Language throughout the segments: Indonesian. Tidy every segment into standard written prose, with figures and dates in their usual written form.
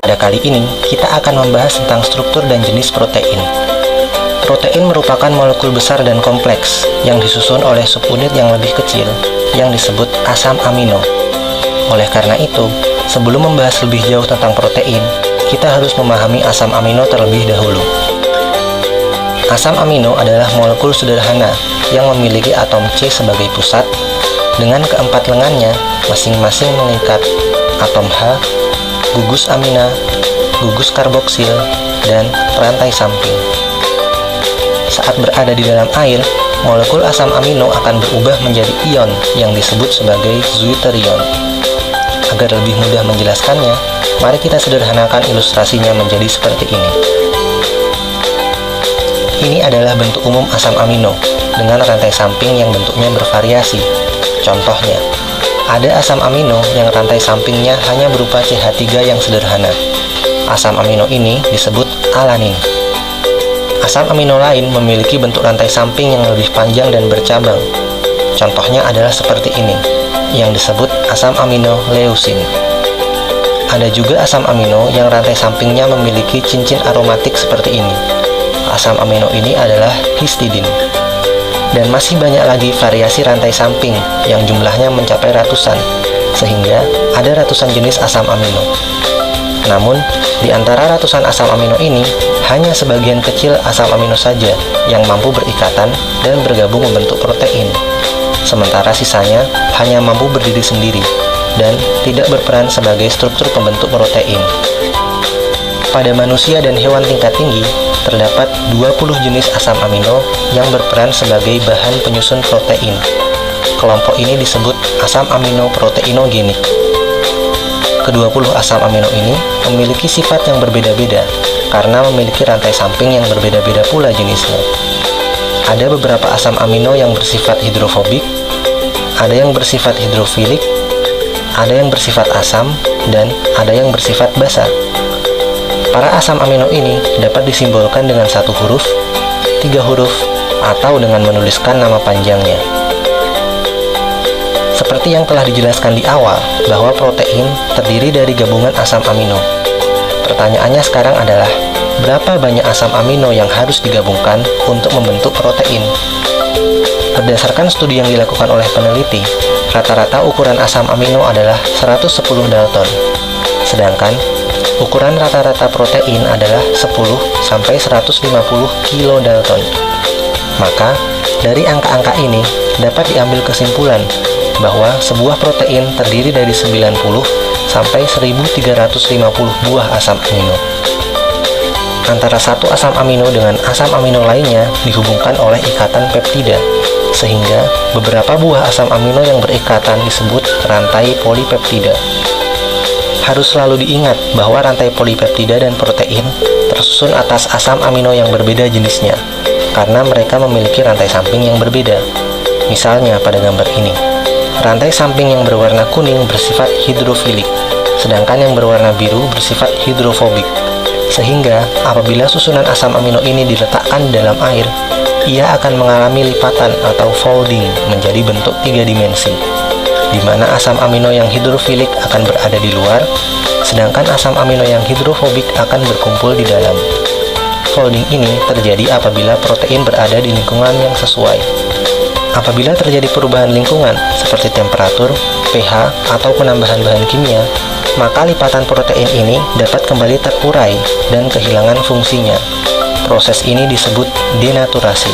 Pada kali ini, kita akan membahas tentang struktur dan jenis protein. Protein merupakan molekul besar dan kompleks yang disusun oleh subunit yang lebih kecil yang disebut asam amino. Oleh karena itu, sebelum membahas lebih jauh tentang protein, kita harus memahami asam amino terlebih dahulu. Asam amino adalah molekul sederhana yang memiliki atom C sebagai pusat dengan keempat lengannya masing-masing mengikat atom H, gugus amina, gugus karboksil, dan rantai samping. Saat berada di dalam air, molekul asam amino akan berubah menjadi ion yang disebut sebagai zwitterion. Agar lebih mudah menjelaskannya, mari kita sederhanakan ilustrasinya menjadi seperti ini. Ini adalah bentuk umum asam amino dengan rantai samping yang bentuknya bervariasi. Contohnya, ada asam amino yang rantai sampingnya hanya berupa CH3 yang sederhana. Asam amino ini disebut alanin. Asam amino lain memiliki bentuk rantai samping yang lebih panjang dan bercabang. Contohnya adalah seperti ini, yang disebut asam amino leusin. Ada juga asam amino yang rantai sampingnya memiliki cincin aromatik seperti ini. Asam amino ini adalah histidin. Dan masih banyak lagi variasi rantai samping yang jumlahnya mencapai ratusan, sehingga ada ratusan jenis asam amino. Namun, di antara ratusan asam amino ini, hanya sebagian kecil asam amino saja yang mampu berikatan dan bergabung membentuk protein. Sementara sisanya hanya mampu berdiri sendiri dan tidak berperan sebagai struktur pembentuk protein. Pada manusia dan hewan tingkat tinggi, terdapat 20 jenis asam amino yang berperan sebagai bahan penyusun protein. Kelompok ini disebut asam amino proteinogenik. Ke-20 asam amino ini memiliki sifat yang berbeda-beda karena memiliki rantai samping yang berbeda-beda pula jenisnya. Ada beberapa asam amino yang bersifat hidrofobik, ada yang bersifat hidrofilik, ada yang bersifat asam, dan ada yang bersifat basa. Para asam amino ini dapat disimbolkan dengan 1 huruf, 3 huruf, atau dengan menuliskan nama panjangnya. Seperti yang telah dijelaskan di awal, bahwa protein terdiri dari gabungan asam amino. Pertanyaannya sekarang adalah, berapa banyak asam amino yang harus digabungkan untuk membentuk protein? Berdasarkan studi yang dilakukan oleh peneliti, rata-rata ukuran asam amino adalah 110 dalton. Sedangkan ukuran rata-rata protein adalah 10-150 kilodalton. Maka, dari angka-angka ini dapat diambil kesimpulan bahwa sebuah protein terdiri dari 90-1350 buah asam amino. Antara satu asam amino dengan asam amino lainnya dihubungkan oleh ikatan peptida, sehingga beberapa buah asam amino yang berikatan disebut rantai polipeptida. Harus selalu diingat bahwa rantai polipeptida dan protein tersusun atas asam amino yang berbeda jenisnya, karena mereka memiliki rantai samping yang berbeda. Misalnya pada gambar ini, rantai samping yang berwarna kuning bersifat hidrofilik, sedangkan yang berwarna biru bersifat hidrofobik. Sehingga, apabila susunan asam amino ini diletakkan di dalam air, ia akan mengalami lipatan atau folding menjadi bentuk 3 dimensi, di mana asam amino yang hidrofilik akan berada di luar, sedangkan asam amino yang hidrofobik akan berkumpul di dalam. Folding ini terjadi apabila protein berada di lingkungan yang sesuai. Apabila terjadi perubahan lingkungan, seperti temperatur, pH, atau penambahan bahan kimia, maka lipatan protein ini dapat kembali terurai dan kehilangan fungsinya. Proses ini disebut denaturasi.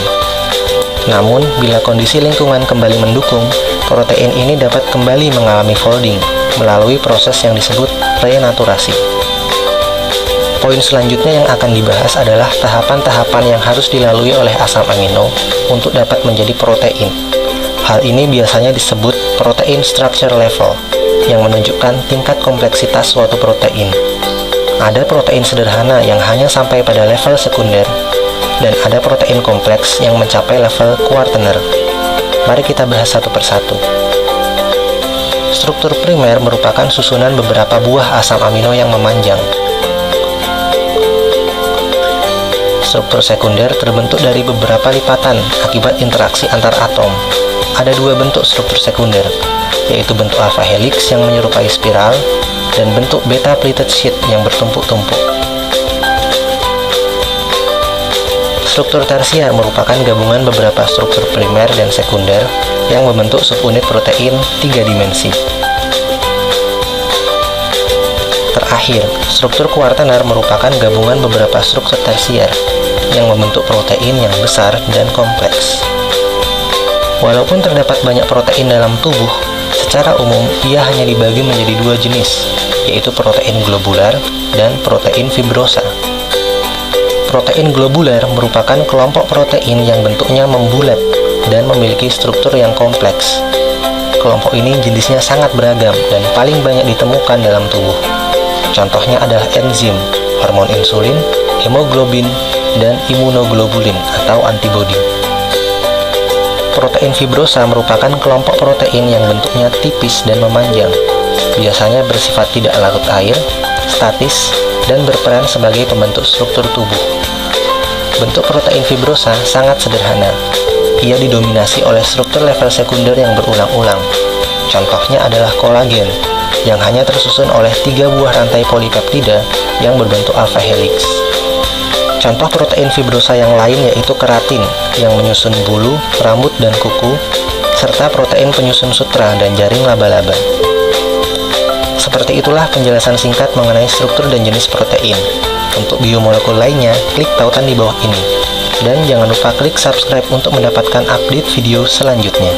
Namun, bila kondisi lingkungan kembali mendukung, protein ini dapat kembali mengalami folding melalui proses yang disebut renaturasi. Poin selanjutnya yang akan dibahas adalah tahapan-tahapan yang harus dilalui oleh asam amino untuk dapat menjadi protein. Hal ini biasanya disebut protein structure level, yang menunjukkan tingkat kompleksitas suatu protein. Ada protein sederhana yang hanya sampai pada level sekunder, dan ada protein kompleks yang mencapai level kuartener. Mari kita bahas satu persatu. Struktur primer merupakan susunan beberapa buah asam amino yang memanjang. Struktur sekunder terbentuk dari beberapa lipatan akibat interaksi antar atom. Ada 2 bentuk struktur sekunder, yaitu bentuk alpha helix yang menyerupai spiral, dan bentuk beta pleated sheet yang bertumpuk-tumpuk. Struktur tersier merupakan gabungan beberapa struktur primer dan sekunder yang membentuk subunit protein 3 dimensi. Terakhir, struktur kuartener merupakan gabungan beberapa struktur tersier yang membentuk protein yang besar dan kompleks. Walaupun terdapat banyak protein dalam tubuh, secara umum ia hanya dibagi menjadi dua jenis, yaitu protein globular dan protein fibrosa. Protein globular merupakan kelompok protein yang bentuknya membulat dan memiliki struktur yang kompleks. Kelompok ini jenisnya sangat beragam dan paling banyak ditemukan dalam tubuh. Contohnya adalah enzim, hormon insulin, hemoglobin, dan imunoglobulin atau antibodi. Protein fibrosa merupakan kelompok protein yang bentuknya tipis dan memanjang, biasanya bersifat tidak larut air, statis, dan berperan sebagai pembentuk struktur tubuh. Bentuk protein fibrosa sangat sederhana. Ia didominasi oleh struktur level sekunder yang berulang-ulang. Contohnya adalah kolagen, yang hanya tersusun oleh 3 buah rantai polipeptida yang berbentuk alpha helix. Contoh protein fibrosa yang lain yaitu keratin, yang menyusun bulu, rambut, dan kuku, serta protein penyusun sutra dan jaring laba-laba. Seperti itulah penjelasan singkat mengenai struktur dan jenis protein. Untuk biomolekul lainnya, klik tautan di bawah ini. Dan jangan lupa klik subscribe untuk mendapatkan update video selanjutnya.